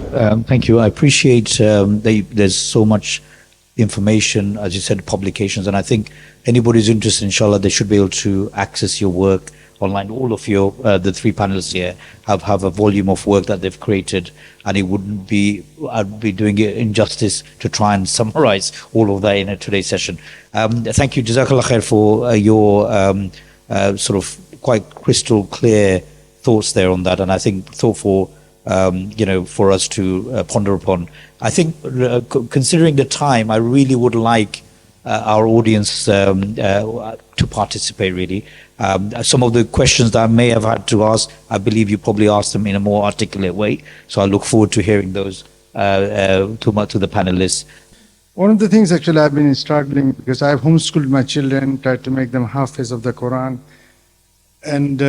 Thank you. I appreciate there's so much information, as you said, publications, and I think anybody who's interested, inshallah, they should be able to access your work online. All of your, the three panelists here have a volume of work that they've created, and it wouldn't be, I'd be doing it injustice to try and summarize all of that in today's session. Thank you, Jazakallah khair, for your sort of quite crystal clear thoughts there on that, and I think thoughtful, for us to ponder upon. I think considering the time, I really would like our audience to participate really. Some of the questions that I may have had to ask, I believe you probably asked them in a more articulate way. So I look forward to hearing those to the panelists. One of the things actually I've been struggling, because I've homeschooled my children, tried to make them hafiz of the Quran. And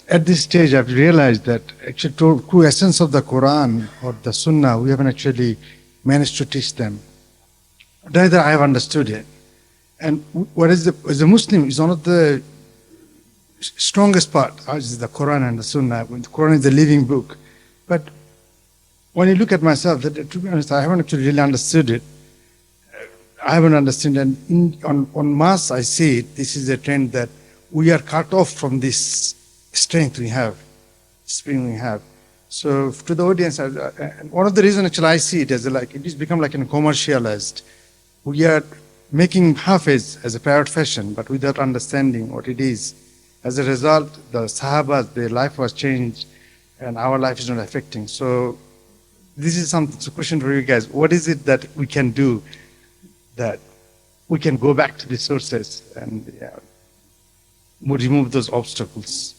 at this stage, I've realized that actually true essence of the Quran or the Sunnah, we haven't actually managed to teach them. Neither I have understood it. And what is as a Muslim, is one of the strongest part is the Quran and the Sunnah. The Quran is the living book. But when you look at myself, to be honest, I haven't actually really understood it. I haven't understood, and on mass I see it. This is a trend that we are cut off from this strength we have, spring we have. So to the audience, one of the reasons actually I see it as it has become like commercialized. We are making hafiz as a parrot fashion, but without understanding what it is. As a result, the Sahabas, their life was changed, and our life is not affecting. So this is a question for you guys. What is it that we can do that we can go back to the sources and remove those obstacles?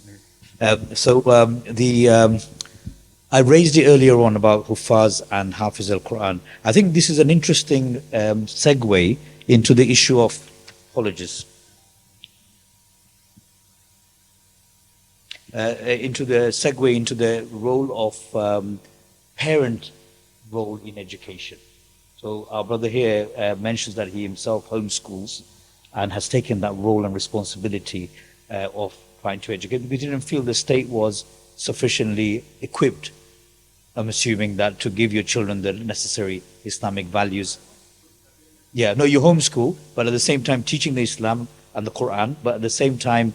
I raised it earlier on about Huffaz and Hafiz al-Quran. I think this is an interesting segue into the issue of apologies. Into the role of parent role in education. So our brother here mentions that he himself homeschools and has taken that role and responsibility of trying to educate. We didn't feel the state was sufficiently equipped, I'm assuming, that to give your children the necessary Islamic values. Yeah, no, you homeschool, but at the same time teaching the Islam and the Quran, but at the same time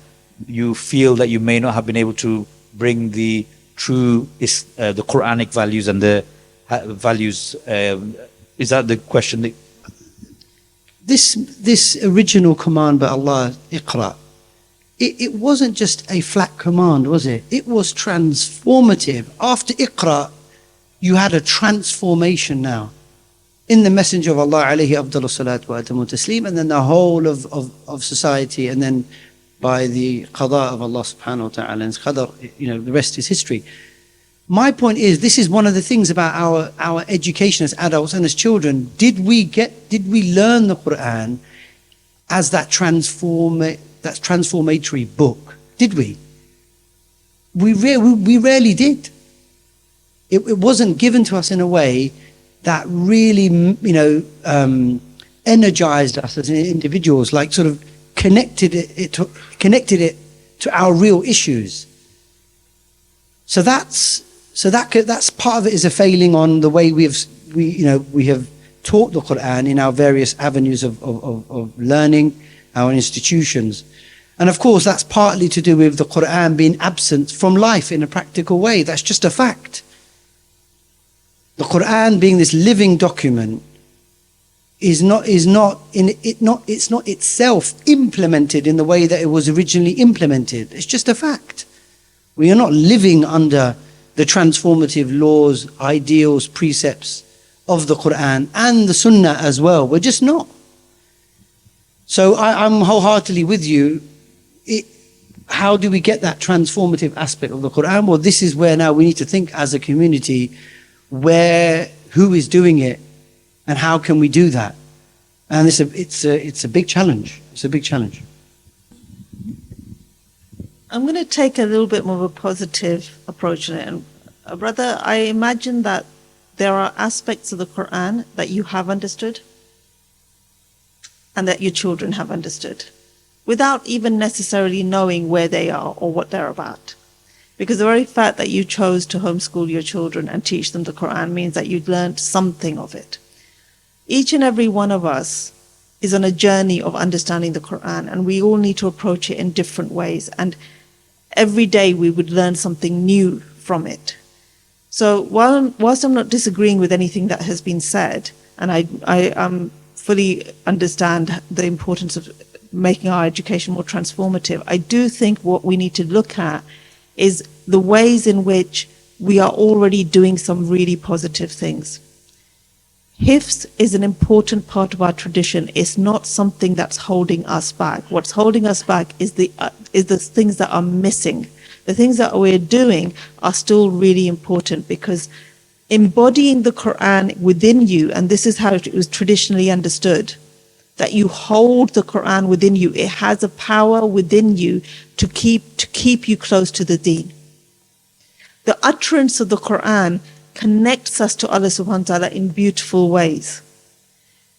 you feel that you may not have been able to bring the true the Quranic values and the values. Is that the question? This original command by Allah, Iqra, it wasn't just a flat command, was it? It was transformative. After Iqra, you had a transformation now in the Messenger of Allah, alayhi afdalu salatu wa atamu taslim, and then the whole of society, and then by the qada of Allah subhanahu wa ta'ala and qadar, the rest is history. My point is, this is one of the things about our education as adults and as children. Did we learn the Quran as that transformatory book? Did we? We rarely did. It wasn't given to us in a way that really, energized us as individuals, like sort of connected it to our real issues. So that's part of it, is a failing on the way we have taught the Quran in our various avenues of learning, our institutions. And of course, that's partly to do with the Quran being absent from life in a practical way. That's just a fact. The Quran, being this living document, it's not itself implemented in the way that it was originally implemented. It's just a fact. We are not living under the transformative laws, ideals, precepts of the Quran and the Sunnah as well. We're just not. So I'm wholeheartedly with you. How do we get that transformative aspect of the Quran? Well, this is where now we need to think as a community, who is doing it, and how can we do that? And it's a big challenge. It's a big challenge. I'm going to take a little bit more of a positive approach on it. And brother, I imagine that there are aspects of the Quran that you have understood and that your children have understood without even necessarily knowing where they are or what they're about. Because the very fact that you chose to homeschool your children and teach them the Quran means that you've learned something of it. Each and every one of us is on a journey of understanding the Quran, and we all need to approach it in different ways. And every day we would learn something new from it. So whilst I'm not disagreeing with anything that has been said, and I fully understand the importance of making our education more transformative, I do think what we need to look at is the ways in which we are already doing some really positive things. Hifz is an important part of our tradition. It's not something that's holding us back. What's holding us back is the things that are missing. The things that we're doing are still really important, because embodying the Quran within you, and this is how it was traditionally understood, that you hold the Quran within you. It has a power within you to keep you close to the deen. The utterance of the Quran connects us to Allah subhanahu wa ta'ala in beautiful ways.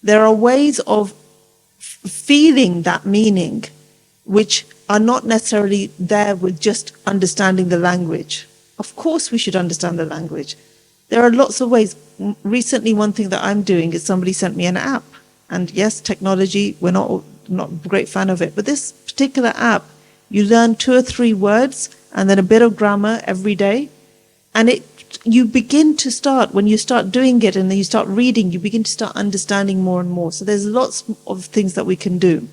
There are ways of feeling that meaning which are not necessarily there with just understanding the language. Of course we should understand the language. There are lots of ways. Recently, one thing that I'm doing is somebody sent me an app. And yes, technology, we're not a great fan of it. But this particular app, you learn 2 or 3 words and then a bit of grammar every day. And you begin to start, when you start doing it and then you start reading, you begin to start understanding more and more. So there's lots of things that we can do.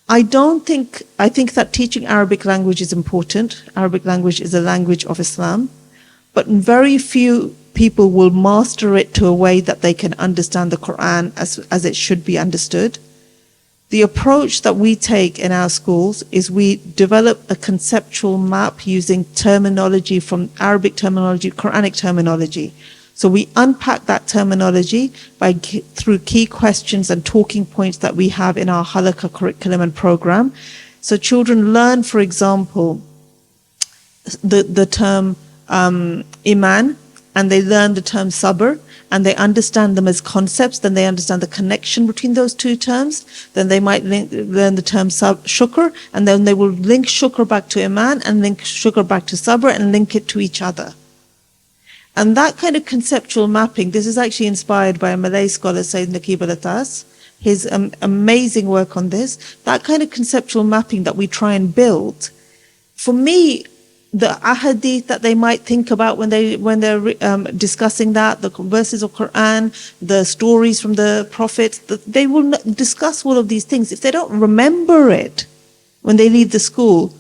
I think that teaching Arabic language is important. Arabic language is a language of Islam. But very few people will master it to a way that they can understand the Quran as it should be understood. The approach that we take in our schools is we develop a conceptual map using terminology from Arabic terminology, Quranic terminology. So we unpack that terminology through key questions and talking points that we have in our halakha curriculum and program. So children learn, for example, the term iman, and they learn the term sabr, and they understand them as concepts. Then they understand the connection between those 2 terms. Then they might learn the term shukr, and then they will link shukr back to iman and link shukr back to sabr and link it to each other. And that kind of conceptual mapping, this is actually inspired by a Malay scholar, Sayyid Naqib al-Atas, his amazing work on this. That kind of conceptual mapping that we try and build, for me, the ahadith that they might think about when they're discussing that, the verses of Quran, the stories from the Prophet, they will discuss all of these things. If they don't remember it when they leave the school,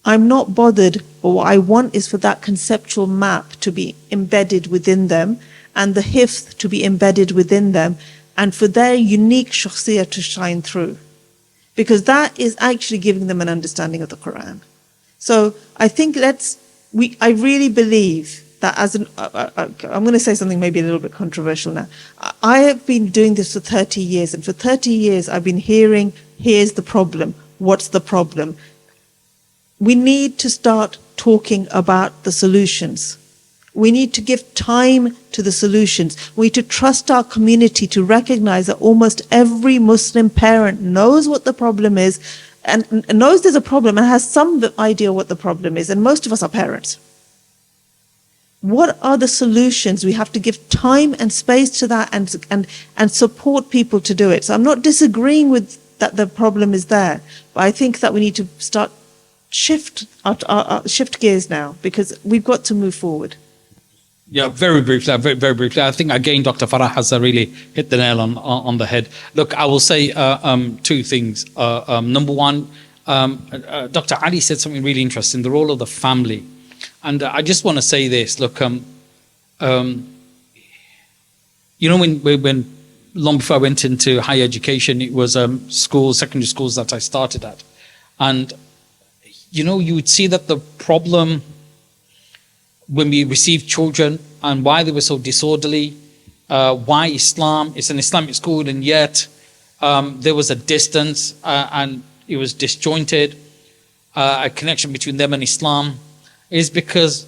I'm not bothered. But what I want is for that conceptual map to be embedded within them, and the hifz to be embedded within them, and for their unique shakhsiyah to shine through. Because that is actually giving them an understanding of the Quran. So I think I really believe that I'm going to say something maybe a little bit controversial now. I have been doing this for 30 years, and for 30 years I've been hearing, here's the problem. What's the problem? We need to start talking about the solutions. We need to give time to the solutions. We need to trust our community to recognize that almost every Muslim parent knows what the problem is, and knows there's a problem and has some idea what the problem is, and most of us are parents. What are the solutions? We have to give time and space to that and support people to do it. So I'm not disagreeing with that the problem is there, but I think that we need to start shift gears now, because we've got to move forward. Yeah, very briefly. I think again, Dr. Farah has really hit the nail on the head. Look, I will say 2 things. Number one, Dr. Ali said something really interesting: the role of the family. And I just want to say this. Look, when long before I went into higher education, it was secondary schools that I started at, and you would see that the problem when we received children and why they were so disorderly, why Islam, it's an Islamic school, and yet there was a distance and it was disjointed, a connection between them and Islam, is because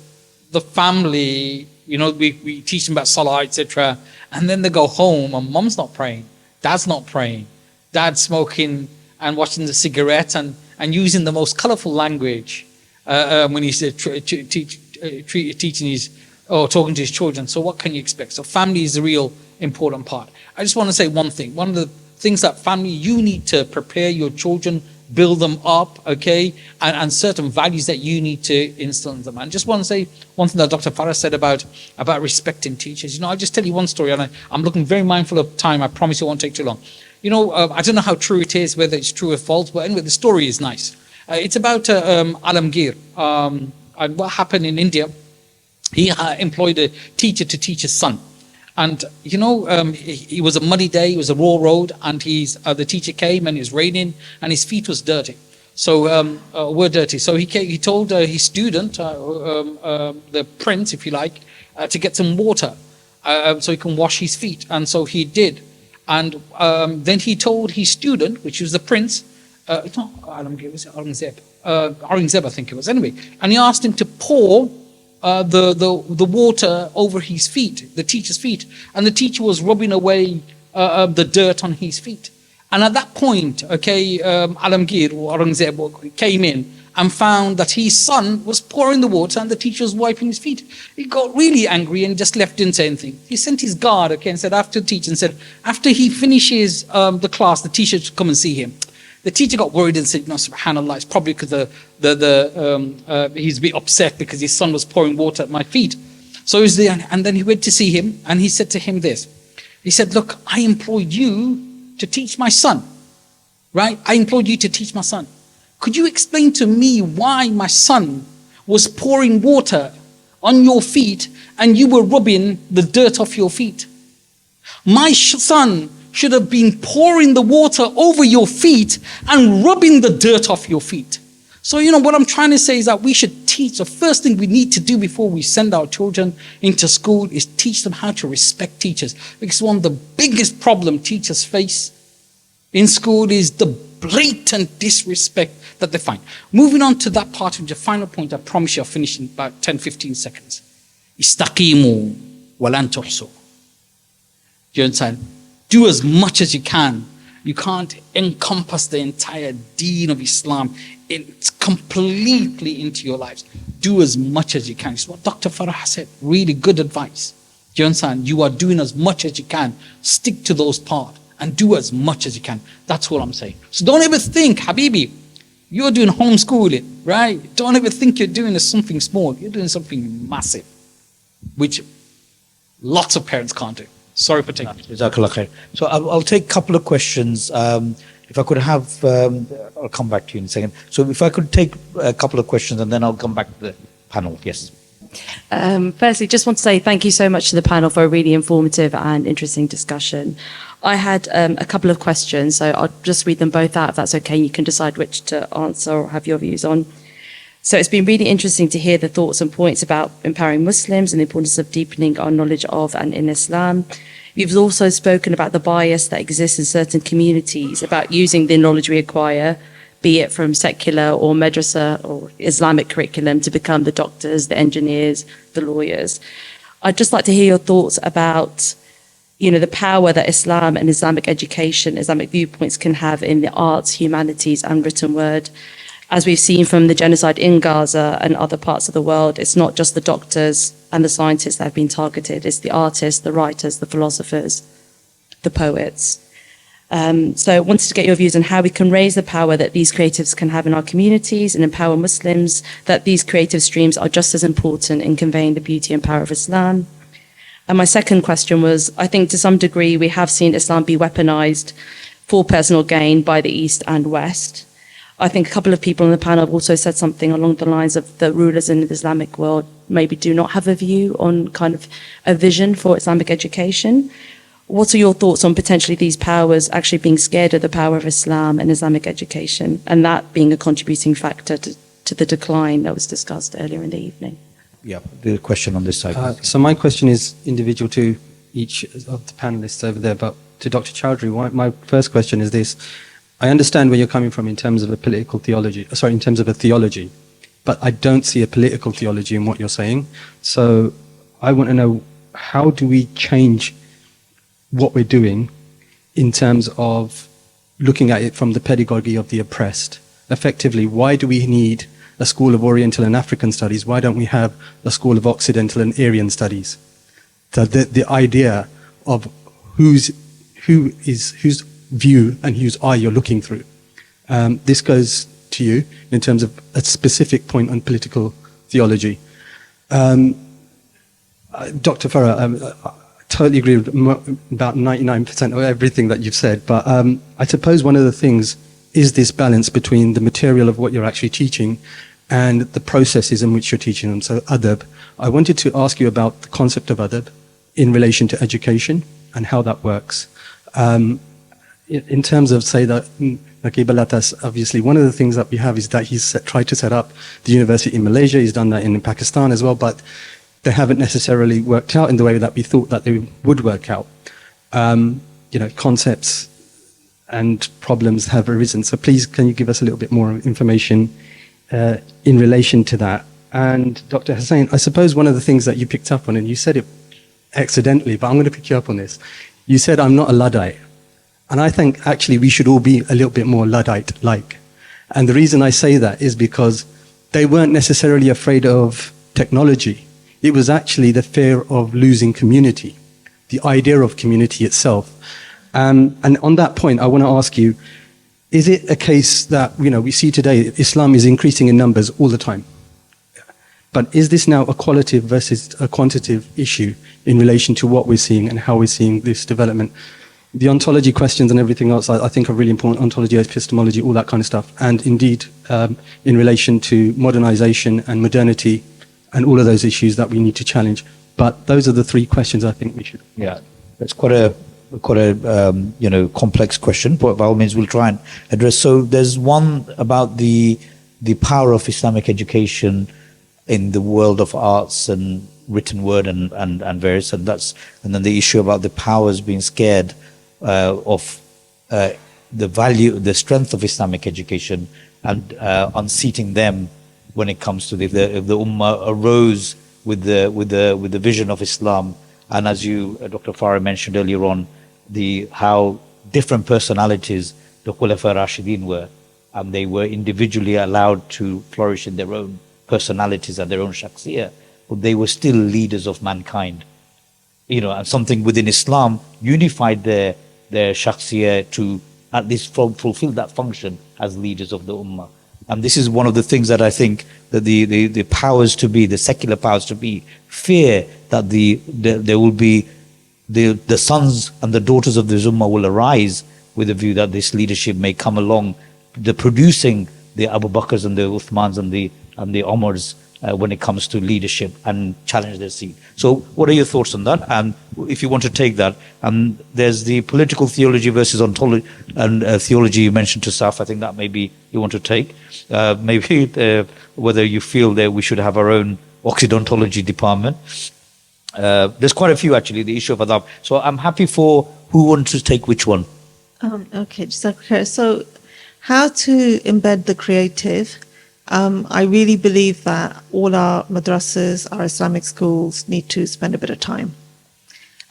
the family, we teach them about Salah, etc., and then they go home and mom's not praying, dad's not praying, dad's smoking and watching the cigarette and using the most colorful language when he's teaching his or talking to his children. So what can you expect? So family is the real important part. I just want to say one thing. One of the things that family, you need to prepare your children, build them up, okay, and certain values that you need to instill in them. And just want to say one thing that Dr. Farah said about respecting teachers. You know, I'll just tell you one story, and I'm looking very mindful of time. I promise it won't take too long. You know, I don't know how true it is, whether it's true or false, but anyway, the story is nice. It's about Alamgir. And what happened in India, he employed a teacher to teach his son. And, you know, it was a muddy day, it was a raw road, and the teacher came and it was raining and his feet was dirty. So, were dirty. So he told his student, the prince, if you like, to get some water so he can wash his feet. And so he did. And then he told his student, which was the prince, it's not Alamgir, was it Aurangzeb? Aurangzeb, I think it was. Anyway, and he asked him to pour the water over his feet, the teacher's feet, and the teacher was rubbing away the dirt on his feet. And at that point, okay, Alamgir or Aurangzeb came in and found that his son was pouring the water and the teacher was wiping his feet. He got really angry and just left, didn't say anything. He sent his guard, okay, and said after the teacher, and said after he finishes the class, the teacher should come and see him. The teacher got worried and said, no, subhanAllah, it's probably because he's a bit upset because his son was pouring water at my feet. So he was there, and then he went to see him, and he said to him this. He said, look, I employed you to teach my son, right? I employed you to teach my son. Could you explain to me why my son was pouring water on your feet and you were rubbing the dirt off your feet? My son should have been pouring the water over your feet and rubbing the dirt off your feet. So, you know, what I'm trying to say is that we should teach. The first thing we need to do before we send our children into school is teach them how to respect teachers. Because one of the biggest problems teachers face in school is the blatant disrespect that they find. Moving on to that part of the final point, I promise you I'll finish in about 10-15 seconds. Istaqimu walan tuhsu. Do you understand? Do as much as you can. You can't encompass the entire deen of Islam. It's completely into your lives. Do as much as you can. It's what Dr. Farah said. Really good advice. Do you understand? You are doing as much as you can. Stick to those parts and do as much as you can. That's what I'm saying. So don't ever think, Habibi, you're doing homeschooling, right? Don't ever think you're doing something small. You're doing something massive, which lots of parents can't do. Sorry for taking it. Jazakallah khair. So I'll take a couple of questions. If I could have, I'll come back to you in a second. So if I could take a couple of questions and then I'll come back to the panel. Yes. Firstly, just want to say thank you so much to the panel for a really informative and interesting discussion. I had a couple of questions, so I'll just read them both out if that's okay. You can decide which to answer or have your views on. So it's been really interesting to hear the thoughts and points about empowering Muslims and the importance of deepening our knowledge of and in Islam. You've also spoken about the bias that exists in certain communities about using the knowledge we acquire, be it from secular or madrasa or Islamic curriculum, to become the doctors, the engineers, the lawyers. I'd just like to hear your thoughts about, you know, the power that Islam and Islamic education, Islamic viewpoints can have in the arts, humanities, and written word. As we've seen from the genocide in Gaza and other parts of the world, it's not just the doctors and the scientists that have been targeted, it's the artists, the writers, the philosophers, the poets. So I wanted to get your views on how we can raise the power that these creatives can have in our communities and empower Muslims, that these creative streams are just as important in conveying the beauty and power of Islam. And my second question was, I think to some degree we have seen Islam be weaponized for personal gain by the East and West. I think a couple of people on the panel have also said something along the lines of the rulers in the Islamic world maybe do not have a view on kind of a vision for Islamic education. What are your thoughts on potentially these powers actually being scared of the power of Islam and Islamic education, and that being a contributing factor to the decline that was discussed earlier in the evening? Yeah, the question on this side. So my question is individual to each of the panelists over there, but to Dr. Chowdhury, my first question is this. I understand where you're coming from in terms of a political theology, in terms of a theology, but I don't see a political theology in what you're saying. So I want to know, how do we change what we're doing in terms of looking at it from the pedagogy of the oppressed? Effectively, why do we need a school of Oriental and African studies? Why don't we have a school of Occidental and Aryan studies? The idea of whose view and whose eye you're looking through. This goes to you in terms of a specific point on political theology. Dr. Farah, I totally agree with about 99% of everything that you've said, but I suppose one of the things is this balance between the material of what you're actually teaching and the processes in which you're teaching them. So adab, I wanted to ask you about the concept of adab in relation to education and how that works. In terms of, say, that Naqib Alatas, obviously, one of the things that we have is that he's tried to set up the university in Malaysia. He's done that in Pakistan as well, but they haven't necessarily worked out in the way that we thought that they would work out. Concepts and problems have arisen. So please, can you give us a little bit more information in relation to that? And Dr. Hussain, I suppose one of the things that you picked up on, and you said it accidentally, but I'm going to pick you up on this. You said, I'm not a Luddite. And I think actually we should all be a little bit more Luddite-like. And the reason I say that is because they weren't necessarily afraid of technology. It was actually the fear of losing community, the idea of community itself. And on that point, I want to ask you, is it a case that, we see today Islam is increasing in numbers all the time? But is this now a qualitative versus a quantitative issue in relation to what we're seeing and how we're seeing this development? The ontology questions and everything else, I think, are really important. Ontology, epistemology, all that kind of stuff. And indeed, in relation to modernization and modernity and all of those issues that we need to challenge. But those are the three questions I think we should. Yeah, it's quite a complex question, but by all means we'll try and address. So there's one about the power of Islamic education in the world of arts and written word and various, and then the issue about the powers being scared of the strength of Islamic education and unseating them when it comes to if the Ummah arose with the vision of Islam, and as you, Dr. Farah, mentioned earlier on, how different personalities the Khulafa Rashidin were, and they were individually allowed to flourish in their own personalities and their own shakhsiyah, but they were still leaders of mankind. And something within Islam unified their shakhsiyah to at least fulfill that function as leaders of the Ummah. And this is one of the things that I think that the powers to be, the secular powers to be, fear that there will be the sons and the daughters of the Ummah will arise with a view that this leadership may come along, producing the Abu Bakrs and the Uthmans and the Omars when it comes to leadership and challenge their seat. So what are your thoughts on that? And if you want to take that, and there's the political theology versus ontology and theology you mentioned to Saf, I think that maybe you want to take. Maybe whether you feel that we should have our own Occidontology department. There's quite a few actually, the issue of adab. So I'm happy for who wants to take which one. Okay, so how to embed the creative? I really believe that all our madrasas, our Islamic schools, need to spend a bit of time.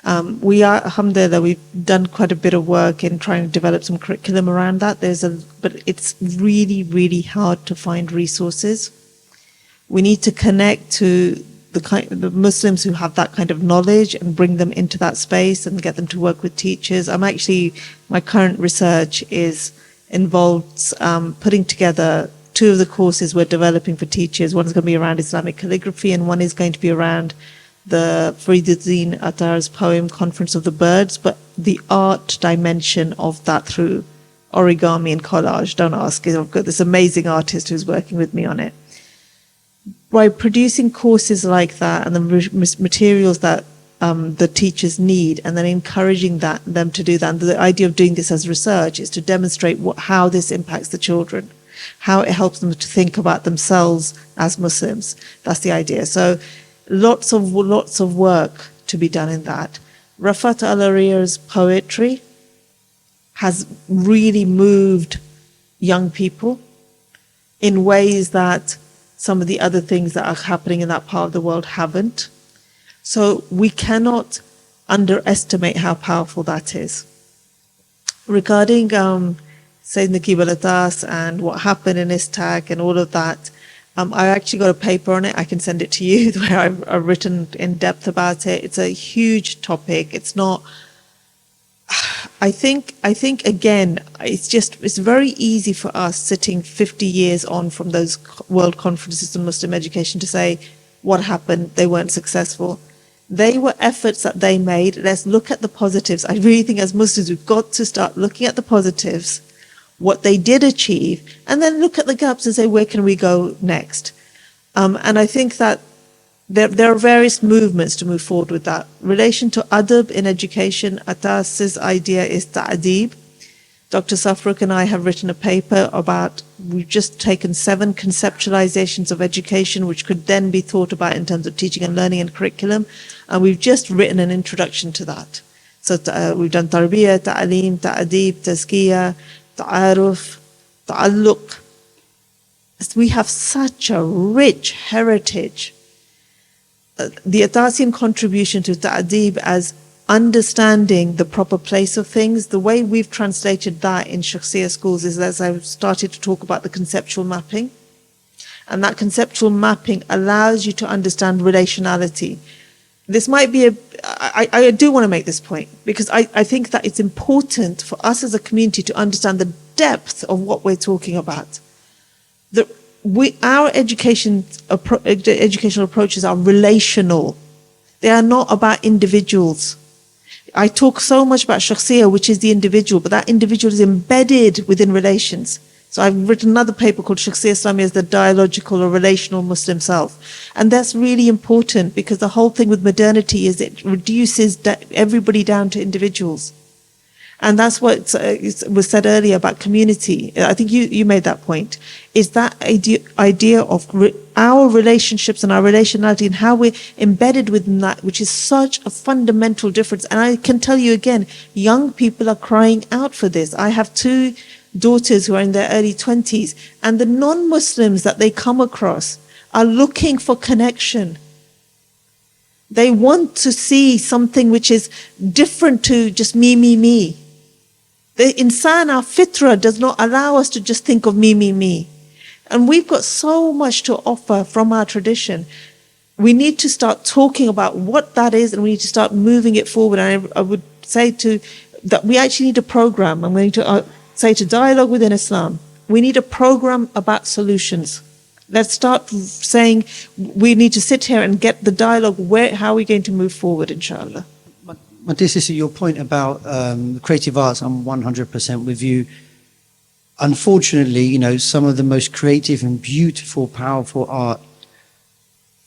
Alhamdulillah, we've done quite a bit of work in trying to develop some curriculum around that. But it's really, really hard to find resources. We need to connect to the Muslims who have that kind of knowledge and bring them into that space and get them to work with teachers. My current research involves putting together two of the courses we're developing for teachers. One is going to be around Islamic calligraphy, and one is going to be around the Fariduddin Attar's poem Conference of the Birds, but the art dimension of that through origami and collage. Don't ask, I've got this amazing artist who's working with me on it. By producing courses like that and the materials that the teachers need, and then encouraging them to do that. And the idea of doing this as research is to demonstrate how this impacts the children, how it helps them to think about themselves as Muslims. That's the idea. So lots of work to be done in that. Rafat al-Ariyar's poetry has really moved young people in ways that some of the other things that are happening in that part of the world haven't. So we cannot underestimate how powerful that is. Regarding Sayyid Naqib al-Atas and what happened in Istaq and all of that, I actually got a paper on it. I can send it to you where I've written in depth about it. It's a huge topic. It's not. I think again, it's very easy for us sitting 50 years on from those world conferences on Muslim education to say what happened. They weren't successful. They were efforts that they made. Let's look at the positives. I really think as Muslims we've got to start looking at the positives, what they did achieve, and then look at the gaps and say, where can we go next? And I think that there are various movements to move forward with that. Relation to adab in education, Atas's idea is ta'adib. Dr. Safaruk and I have written a paper about, we've just taken 7 conceptualizations of education which could then be thought about in terms of teaching and learning and curriculum, and we've just written an introduction to that. So we've done tarbiyah, ta'aleem, ta'adib, tazkiyah, ta'aruf, ta'alluq. We have such a rich heritage. The Atasian contribution to ta'adib as understanding the proper place of things, the way we've translated that in Shakhsiyah schools is as I've started to talk about the conceptual mapping. And that conceptual mapping allows you to understand relationality. This might be I do want to make this point because I think that it's important for us as a community to understand the depth of what we're talking about. Our educational approaches are relational. They are not about individuals. I talk so much about shakhsiyah, which is the individual, but that individual is embedded within relations. So I've written another paper called Shakhsiyah Islamiyah as the dialogical or relational Muslim self. And that's really important because the whole thing with modernity is it reduces everybody down to individuals. And that's what was said earlier about community. I think you made that point. Is that idea of our relationships and our relationality and how we're embedded within that, which is such a fundamental difference. And I can tell you again, young people are crying out for this. I have 2 daughters who are in their early 20s, and the non-Muslims that they come across are looking for connection. They want to see something which is different to just me, me, me. The insan, our fitra, does not allow us to just think of me, me, me. And we've got so much to offer from our tradition. We need to start talking about what that is, and we need to start moving it forward. And I would say that we actually need a program. I'm going to say to Dialogue Within Islam, we need a program about solutions. Let's start saying we need to sit here and get the dialogue. How are we going to move forward, inshallah? But this is your point about creative arts. I'm 100% with you. Unfortunately, some of the most creative and beautiful, powerful art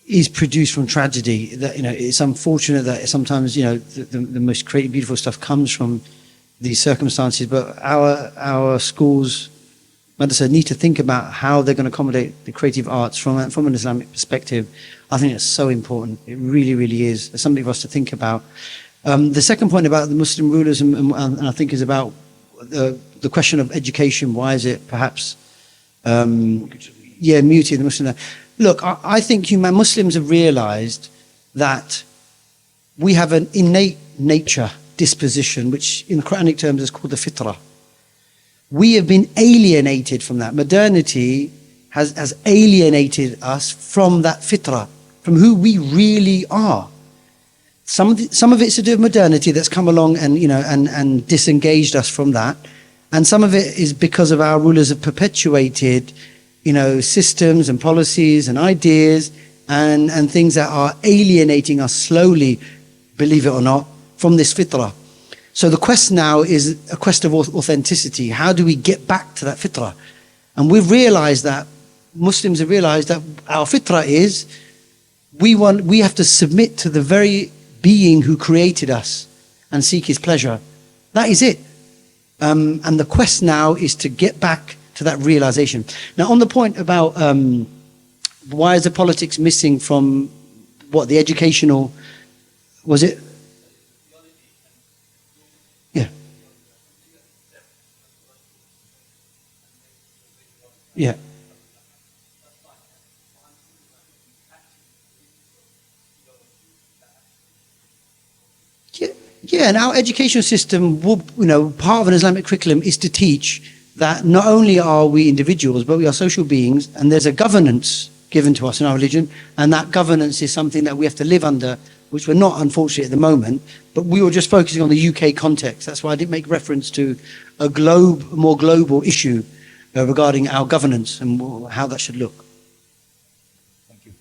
is produced from tragedy. That it's unfortunate that sometimes the most creative, beautiful stuff comes from these circumstances. But our schools, madrasa, need to think about how they're going to accommodate the creative arts from an Islamic perspective. I think it's so important. It really, really is. It's something for us to think about. The second point about the Muslim rulers, and I think, is about the question of education. Why is it perhaps muted the Muslim? Look, I think Muslims have realized that we have an innate nature, disposition, which in Quranic terms is called the fitrah. We have been alienated from that. Modernity has alienated us from that fitrah, from who we really are. Some of it's to do with modernity that's come along and disengaged us from that. And some of it is because of our rulers have perpetuated, systems and policies and ideas and things that are alienating us slowly, believe it or not, from this fitrah. So the quest now is a quest of authenticity. How do we get back to that fitrah? And we've realized that, Muslims have realized that our fitrah is, we have to submit to the very being who created us and seek his pleasure. That is it. And the quest now is to get back to that realization. Now, on the point about why is the politics missing from the educational, was it? Yeah. Yeah. Yeah, and our education system, part of an Islamic curriculum is to teach that not only are we individuals, but we are social beings, and there's a governance given to us in our religion, and that governance is something that we have to live under, which we're not, unfortunately, at the moment. But we were just focusing on the UK context. That's why I didn't make reference to a more global issue regarding our governance and how that should look. Thank you.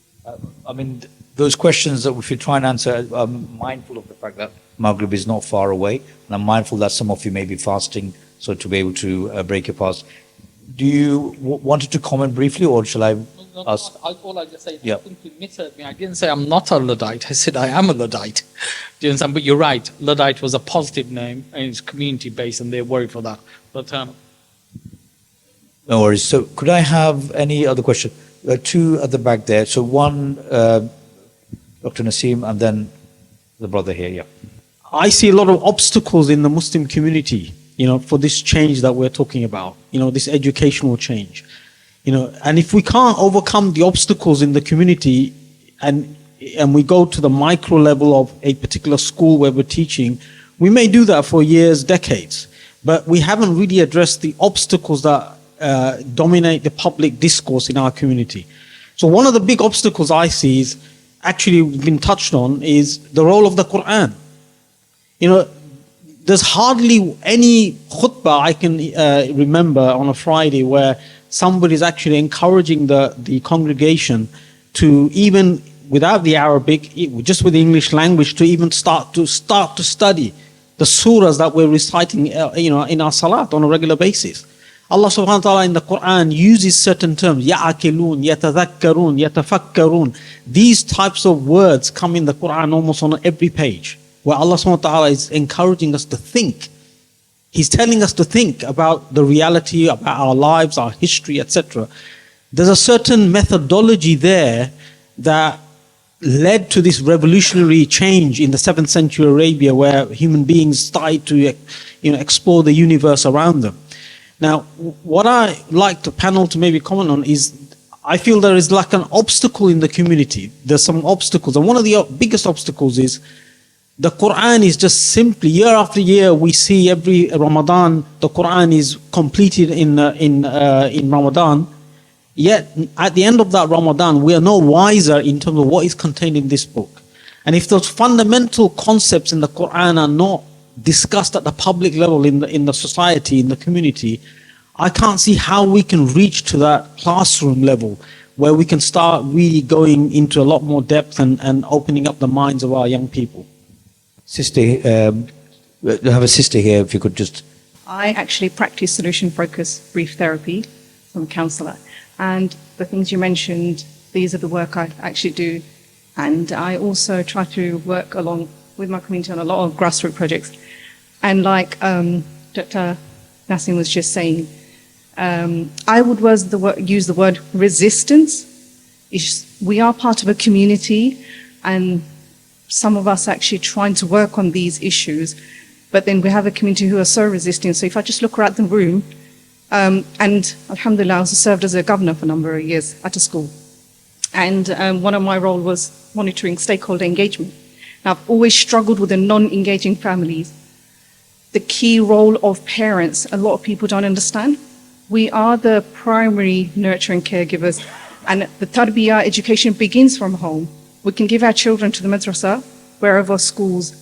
I mean, those questions that if you try and answer, I'm mindful of the fact that Maghrib is not far away, and I'm mindful that some of you may be fasting, so to be able to break your fast. Do you wanted to comment briefly, or shall I ask? All I just say, Yeah. I think you misheard me. I didn't say I'm not a Luddite. I said I am a Luddite. Do you understand? But you're right. Luddite was a positive name, and it's community-based, and they're worried for that. But No worries. So could I have any other question? Two at the back there. So one, Dr. Naseem, and then the brother here. Yeah. I see a lot of obstacles in the Muslim community, for this change that we're talking about, this educational change, and if we can't overcome the obstacles in the community and we go to the micro level of a particular school where we're teaching, we may do that for years, decades, but we haven't really addressed the obstacles that dominate the public discourse in our community. So one of the big obstacles I see is actually been touched on is the role of the Quran. There's hardly any khutbah I can remember on a Friday where somebody is actually encouraging the congregation to, even without the Arabic, just with the English language, to even start to study the surahs that we're reciting in our salat on a regular basis. Allah subhanahu wa ta'ala in the Quran uses certain terms, ya'akilun, yatadhakkarun, yatafakkarun. These types of words come in the Quran almost on every page, where Allah subhanahu wa ta'ala is encouraging us to think. He's telling us to think about the reality, about our lives, our history, etc. There's a certain methodology there that led to this revolutionary change in the 7th century Arabia, where human beings started to explore the universe around them. Now, what I like the panel to maybe comment on is, I feel there is like an obstacle in the community. There's some obstacles, and one of the biggest obstacles is the Quran is just simply, year after year, we see every Ramadan, the Quran is completed in Ramadan. Yet, at the end of that Ramadan, we are no wiser in terms of what is contained in this book. And if those fundamental concepts in the Quran are not discussed at the public level in the society, in the community, I can't see how we can reach to that classroom level where we can start really going into a lot more depth and opening up the minds of our young people. Sister, I have a sister here, if you could just... I actually practice solution-focused brief therapy. I'm a counsellor. And the things you mentioned, these are the work I actually do. And I also try to work along with my community on a lot of grassroots projects. And like Dr. Nassim was just saying, I would use the word resistance. We are part of a community, and some of us actually trying to work on these issues, but then we have a community who are so resisting. So if I just look around the room, and alhamdulillah, I also served as a governor for a number of years at a school. And one of my roles was monitoring stakeholder engagement. Now, I've always struggled with the non-engaging families. The key role of parents, a lot of people don't understand. We are the primary nurturing caregivers, and the tarbiyah education begins from home. We can give our children to the madrasa, wherever schools.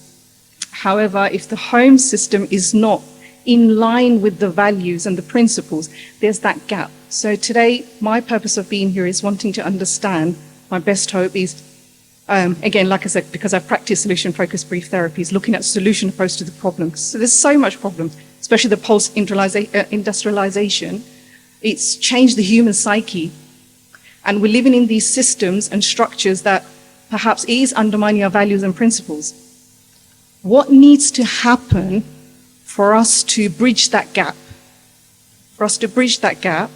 However, if the home system is not in line with the values and the principles, there's that gap. So today, my purpose of being here is wanting to understand. My best hope is, again, like I said, because I practice solution-focused brief therapies, looking at solution opposed to the problem. So there's so much problems, especially the post-industrialization. It's changed the human psyche. And we're living in these systems and structures that perhaps is undermining our values and principles. What needs to happen for us to bridge that gap? For us to bridge that gap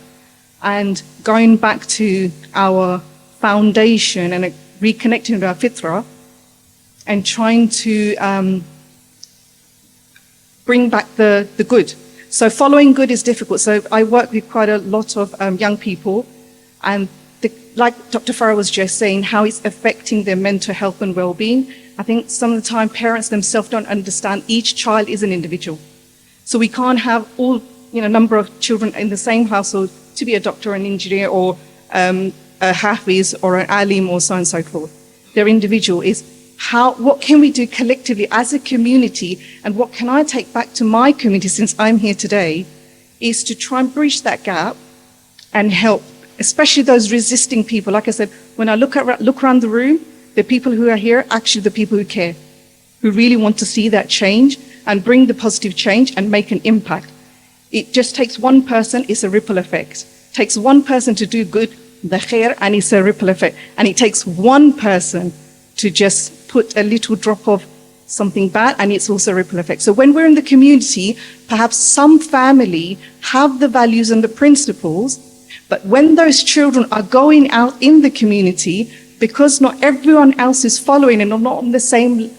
and going back to our foundation and reconnecting with our fitrah and trying to bring back the good. So following good is difficult. So I work with quite a lot of young people, and like Dr. Farah was just saying, how it's affecting their mental health and well-being. I think some of the time parents themselves don't understand each child is an individual. So we can't have all, number of children in the same household to be a doctor, an engineer, or a hafiz or an alim or so on and so forth. They're individual. Is what can we do collectively as a community, and what can I take back to my community since I'm here today, is to try and bridge that gap and help, especially those resisting people. Like I said, when I look around the room, the people who are here, actually the people who care, who really want to see that change and bring the positive change and make an impact. It just takes one person, it's a ripple effect. It takes one person to do good, the khair, and it's a ripple effect. And it takes one person to just put a little drop of something bad, and it's also a ripple effect. So when we're in the community, perhaps some family have the values and the principles, but when those children are going out in the community, because not everyone else is following and not on the same,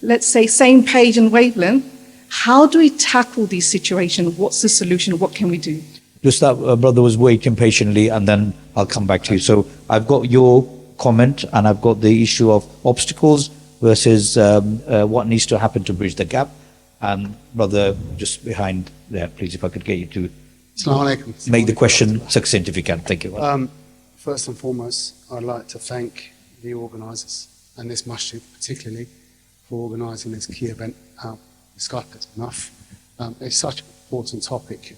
let's say, same page and wavelength, how do we tackle these situations? What's the solution? What can we do? Just that brother was waiting patiently, and then I'll come back to you. So I've got your comment, and I've got the issue of obstacles versus what needs to happen to bridge the gap. And brother, just behind there, please, if I could get you to make the question succinct if you can. Thank you. First and foremost, I'd like to thank the organisers and this masjid particularly for organising this key event. It's enough. It's such an important topic.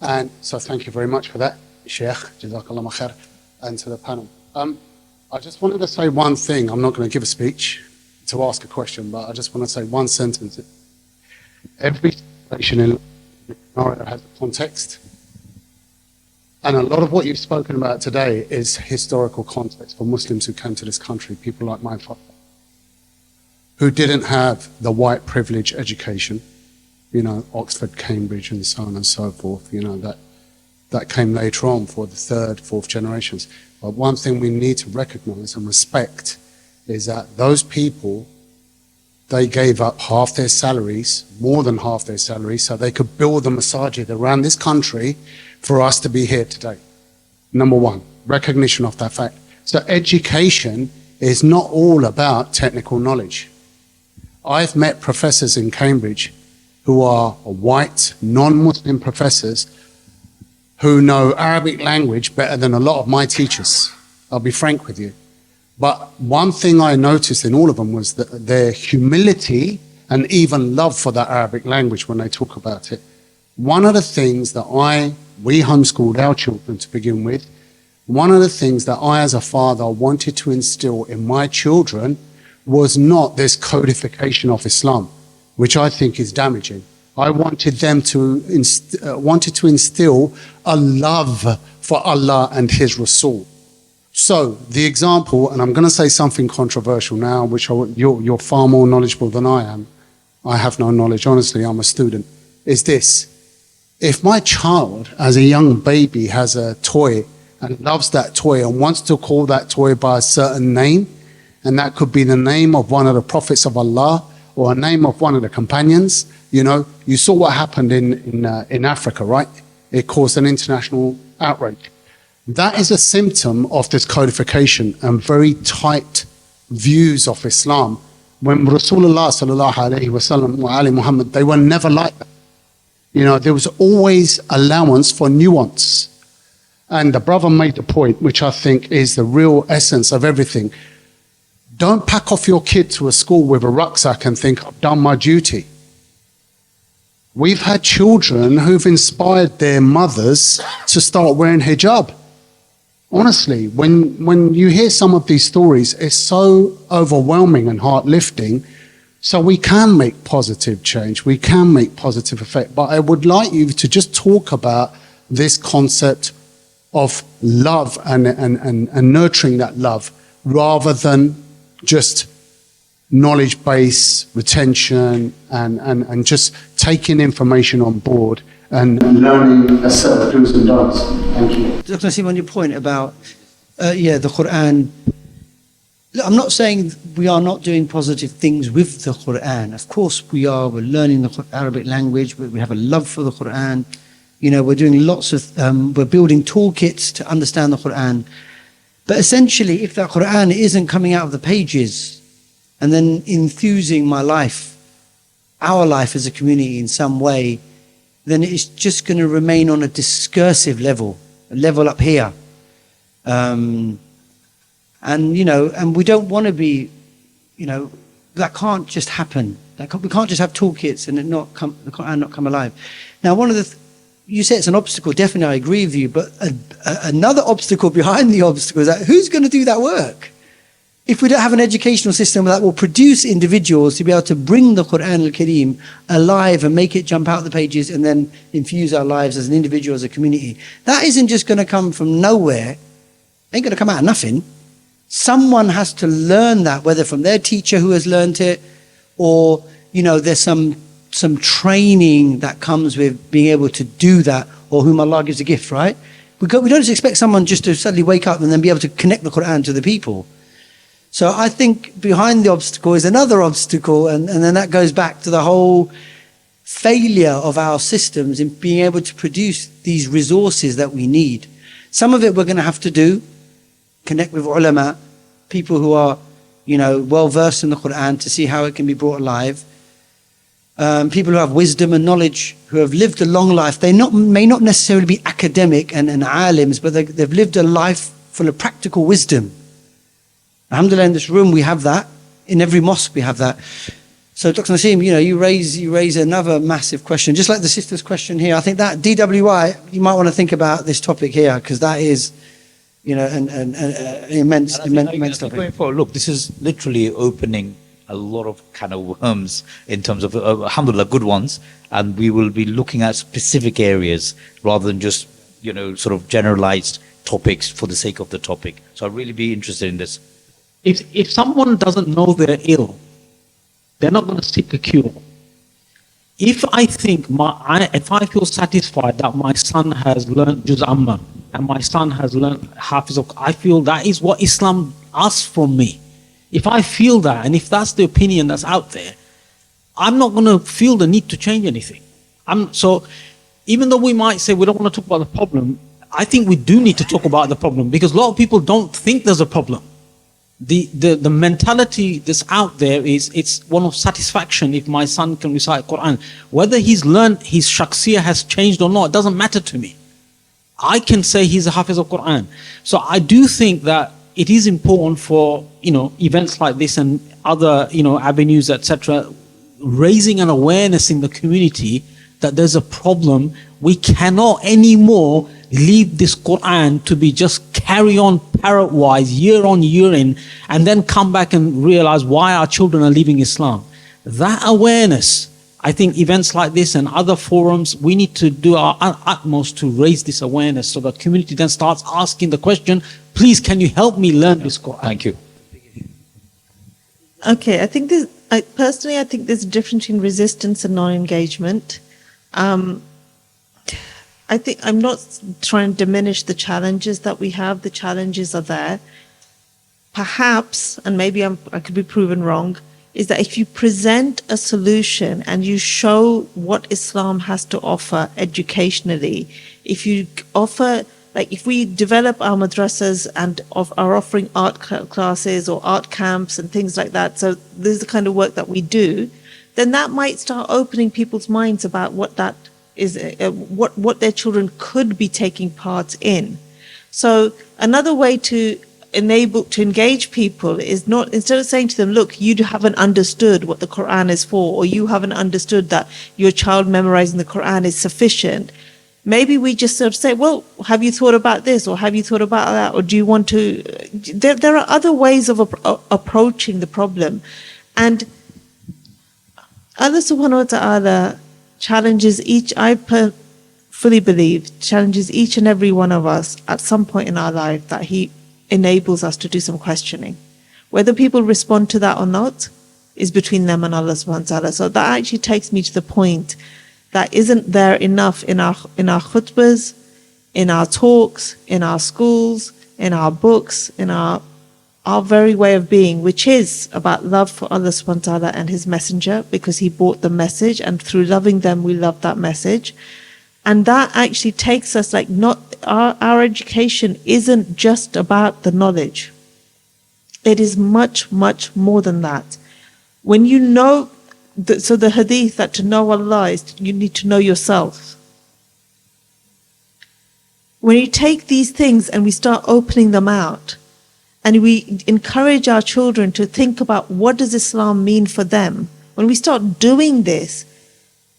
And so thank you very much for that, Sheikh, Jazakallah khair, and to the panel. I just wanted to say one thing. I'm not going to give a speech to ask a question, but I just want to say one sentence. Every situation in life has a context. And a lot of what you've spoken about today is historical context for Muslims who came to this country, people like my father, who didn't have the white privilege education, Oxford, Cambridge, and so on and so forth, that came later on for the third, fourth generations. But one thing we need to recognize and respect is that those people, they gave up half their salaries, more than half their salaries, so they could build the masajid around this country for us to be here today. Number one, recognition of that fact. So education is not all about technical knowledge. I've met professors in Cambridge who are white, non-Muslim professors who know Arabic language better than a lot of my teachers. I'll be frank with you. But one thing I noticed in all of them was that their humility and even love for the Arabic language when they talk about it. One of the things that we homeschooled our children to begin with, one of the things that I as a father wanted to instill in my children was not this codification of Islam, which I think is damaging. I wanted them to instill a love for Allah and His Rasul. So the example, and I'm going to say something controversial now, which you're far more knowledgeable than I am. I have no knowledge, honestly, I'm a student, is this. If my child, as a young baby, has a toy and loves that toy and wants to call that toy by a certain name, and that could be the name of one of the prophets of Allah or a name of one of the companions, you saw what happened in Africa, right? It caused an international outrage. That is a symptom of this codification and very tight views of Islam. When Rasulullah sallallahu alayhi wa sallam wa Ali Muhammad, they were never like that. There was always allowance for nuance. And the brother made the point, which I think is the real essence of everything. Don't pack off your kid to a school with a rucksack and think, I've done my duty. We've had children who've inspired their mothers to start wearing hijab. Honestly, when you hear some of these stories, it's so overwhelming and heart-lifting. So we can make positive change, we can make positive effect. But I would like you to just talk about this concept of love and nurturing that love, rather than just knowledge base, retention, and just taking information on board and learning a set of do's and don'ts. Thank you. Dr. Nassim, on your point about, the Quran, I'm not saying we are not doing positive things with the Quran. Of course we are. We're learning the Arabic language. We have a love for the Quran. We're doing lots of, we're building toolkits to understand the Quran. But essentially, if that Quran isn't coming out of the pages and then enthusing my life, our life as a community in some way, then it's just going to remain on a discursive level, a level up here. And, and we don't want to be, that can't just happen. We can't just have toolkits and the Quran not come alive. Now, one of the, you say it's an obstacle, definitely I agree with you, but another obstacle behind the obstacle is that who's going to do that work? If we don't have an educational system that will produce individuals to be able to bring the Quran al-Kareem alive and make it jump out the pages and then infuse our lives as an individual, as a community, that isn't just going to come from nowhere. It ain't going to come out of nothing. Someone has to learn that, whether from their teacher who has learned it, or there's some training that comes with being able to do that, or whom Allah gives a gift, right? We don't just expect someone just to suddenly wake up and then be able to connect the Quran to the people. So I think behind the obstacle is another obstacle, and then that goes back to the whole failure of our systems in being able to produce these resources that we need. Some of it we're going to have to do, connect with ulama, people who are, well versed in the Quran, to see how it can be brought alive. People who have wisdom and knowledge, who have lived a long life. They may not necessarily be academic and alims, but they've lived a life full of practical wisdom. Alhamdulillah, in this room we have that. In every mosque we have that. So Dr. Naseem, you raise another massive question, just like the sister's question here. I think that DWI, you might want to think about this topic here, because that is, an immense topic. Going forward, look, this is literally opening a lot of kind of worms in terms of, alhamdulillah, good ones, and we will be looking at specific areas rather than just, sort of generalized topics for the sake of the topic. So I'd really be interested in this. If someone doesn't know they're ill, they're not going to seek a cure. If I think if I feel satisfied that my son has learned Juz Amma and my son has learned Hafiz, I feel that is what Islam asks from me. If I feel that, and if that's the opinion that's out there, I'm not going to feel the need to change anything. So even though we might say we don't want to talk about the problem, I think we do need to talk about the problem, because a lot of people don't think there's a problem. The mentality that's out there is it's one of satisfaction if my son can recite Quran. Whether he's learned, his shakhsiyah has changed or not, it doesn't matter to me. I can say he's a Hafiz of Quran. So I do think that it is important for events like this and other avenues, etc., raising an awareness in the community that there's a problem. We cannot anymore leave this Quran to be just carry on parrot-wise, year on year in, and then come back and realize why our children are leaving Islam. That awareness, I think events like this and other forums, we need to do our utmost to raise this awareness so the community then starts asking the question, please, can you help me learn this Quran? Thank you. Okay, I think personally, I think there's a difference between resistance and non-engagement. I think I'm not trying to diminish the challenges that we have. The challenges are there. Perhaps, and maybe I could be proven wrong, is that if you present a solution and you show what Islam has to offer educationally, if you offer, like if we develop our madrasas and are offering art classes or art camps and things like that, so this is the kind of work that we do, then that might start opening people's minds about what that is, what their children could be taking part in. So another way to engage people is not, instead of saying to them, look, you haven't understood what the Quran is for, or you haven't understood that your child memorizing the Quran is sufficient. Maybe we just sort of say, well, have you thought about this, or have you thought about that, or do you want to? There are other ways of approaching the problem, and Allah Subhanahu wa Taala challenges each. Fully believe challenges each and every one of us at some point in our life, that He enables us to do some questioning. Whether people respond to that or not is between them and Allah Subhanahu wa Taala. So that actually takes me to the point that isn't there enough in our khutbahs, in our talks, in our schools, in our books, in our very way of being, which is about love for Allah Subhanahu wa Taala and His Messenger, because He brought the message, and through loving them we love that message. And that actually takes us, like, not our education isn't just about the knowledge. It is much, much more than that. When you know, so the hadith that to know Allah is you need to know yourself. when we take these things and we start opening them out, and we encourage our children to think about what does Islam mean for them, when we start doing this,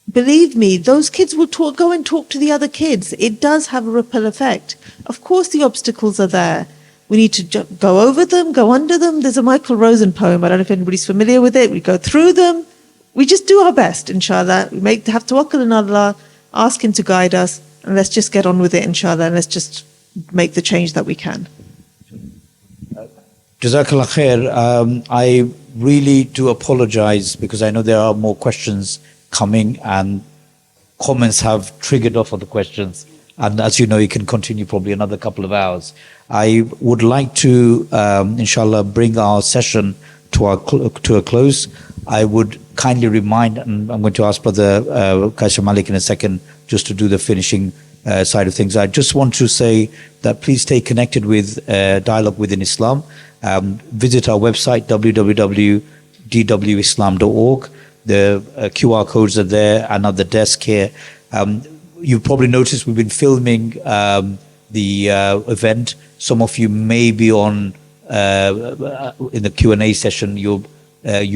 believe me, those kids will go and talk to the other kids. It does have a ripple effect. Of course, the obstacles are there. We need to go over them, go under them. There's a Michael Rosen poem. I don't know if anybody's familiar with it. We go through them. We just do our best, inshallah. We have tawakkul in Allah, ask Him to guide us, and let's just get on with it, inshallah, and let's just make the change that we can. Jazakallah khair. I really do apologize because I know there are more questions coming and comments have triggered off of the questions. And as you know, you can continue probably another couple of hours. I would like to, inshallah, bring our session to a close. I would kindly remind, and I'm going to ask Brother Kaisha Malik in a second just to do the finishing side of things. I just want to say that please stay connected with Dialogue Within Islam. Visit our website, www.dwislam.org. The QR codes are there and at the desk here. You've probably noticed we've been filming the event. Some of you may be on in the Q&A session. You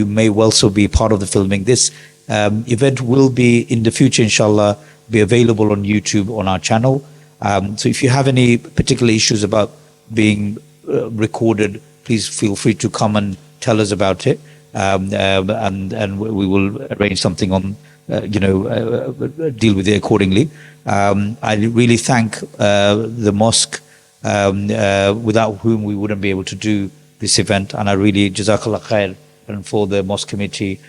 may also be part of the filming. This event will be in the future, inshallah, be available on YouTube on our channel. So if you have any particular issues about being recorded, please feel free to come and tell us about it, and we will arrange something on, deal with it accordingly. I really thank the mosque, without whom we wouldn't be able to do this event, and I really, Jazakallah khair, and for the mosque committee,